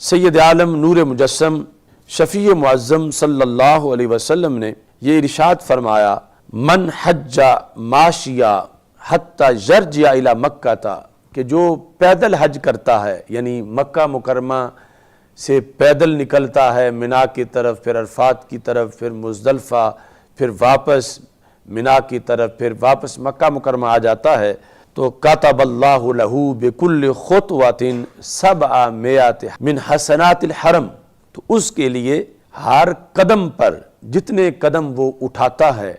سید عالم نور مجسم شفیع معظم صلی اللہ علیہ وسلم نے یہ ارشاد فرمایا، من حج ماشیا حتی یرجع الی مکہ تا، کہ جو پیدل حج کرتا ہے، یعنی مکہ مکرمہ سے پیدل نکلتا ہے منا کی طرف، پھر عرفات کی طرف، پھر مزدلفہ، پھر واپس منا کی طرف، پھر واپس مکہ مکرمہ آ جاتا ہے، تو کتب اللہ لہ بکل خطوۃ 700 من حسنات الحرم، تو اس کے لیے ہر قدم پر جتنے قدم وہ اٹھاتا ہے،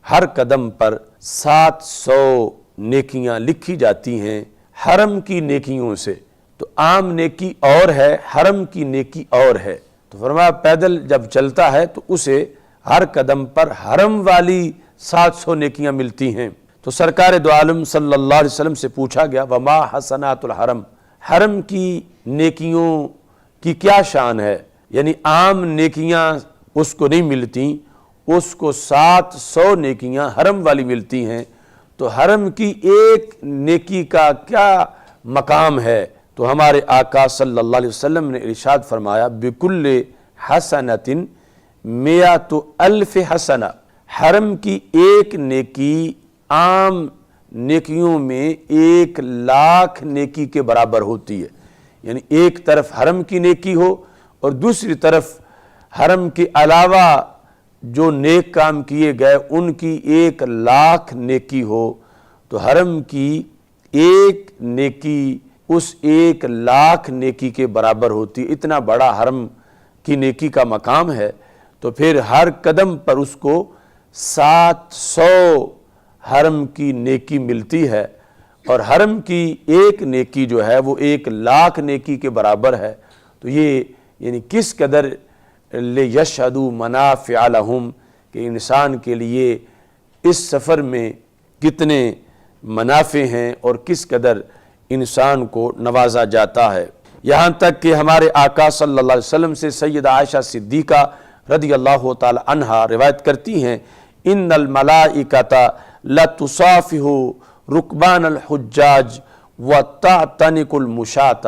ہر قدم پر 700 نیکیاں لکھی جاتی ہیں حرم کی نیکیوں سے۔ تو عام نیکی اور ہے، حرم کی نیکی اور ہے۔ تو فرمایا پیدل جب چلتا ہے تو اسے ہر قدم پر حرم والی 700 نیکیاں ملتی ہیں۔ تو سرکار دو عالم صلی اللہ علیہ وسلم سے پوچھا گیا، وما حسنات الحرم، حرم کی نیکیوں کی کیا شان ہے؟ یعنی عام نیکیاں اس کو نہیں ملتی، اس کو 700 نیکیاں حرم والی ملتی ہیں۔ تو حرم کی ایک نیکی کا کیا مقام ہے؟ تو ہمارے آقا صلی اللہ علیہ وسلم نے ارشاد فرمایا، بکل حسنۃ 100,000 حسنہ، حرم کی ایک نیکی عام نیکیوں میں 1,00,000 نیکی کے برابر ہوتی ہے۔ یعنی ایک طرف حرم کی نیکی ہو اور دوسری طرف حرم کے علاوہ جو نیک کام کیے گئے ان کی 1,00,000 نیکی ہو، تو حرم کی ایک نیکی اس 1,00,000 نیکی کے برابر ہوتی ہے۔ اتنا بڑا حرم کی نیکی کا مقام ہے، تو پھر ہر قدم پر اس کو 700 حرم کی نیکی ملتی ہے، اور حرم کی ایک نیکی جو ہے وہ 1,00,000 نیکی کے برابر ہے۔ تو یہ یعنی کس قدر لِیَشْهَدُوا مَنَافِعَ لَهُمْ، کہ انسان کے لیے اس سفر میں کتنے منافع ہیں اور کس قدر انسان کو نوازا جاتا ہے۔ یہاں تک کہ ہمارے آقا صلی اللہ علیہ وسلم سے سیدہ عائشہ صدیقہ رضی اللہ تعالی عنہا روایت کرتی ہیں، ان الملائکۃ لتصافح رکبان الحجاج وتعتنق المشاة،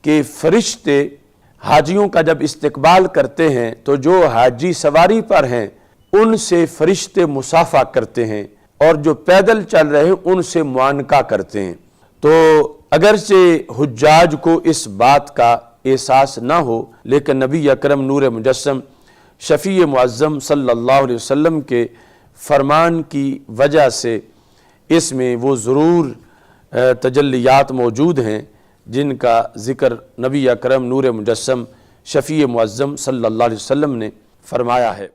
کہ فرشتے حاجیوں کا جب استقبال کرتے ہیں تو جو حاجی سواری پر ہیں ان سے فرشتے مصافحہ کرتے ہیں، اور جو پیدل چل رہے ہیں ان سے معانقہ کرتے ہیں۔ تو اگرچہ حجاج کو اس بات کا احساس نہ ہو، لیکن نبی اکرم نور مجسم شفیع معظم صلی اللہ علیہ وسلم کے فرمان کی وجہ سے اس میں وہ ضرور تجلیات موجود ہیں جن کا ذکر نبی اکرم نور مجسم شفیع معظم صلی اللہ علیہ وسلم نے فرمایا ہے۔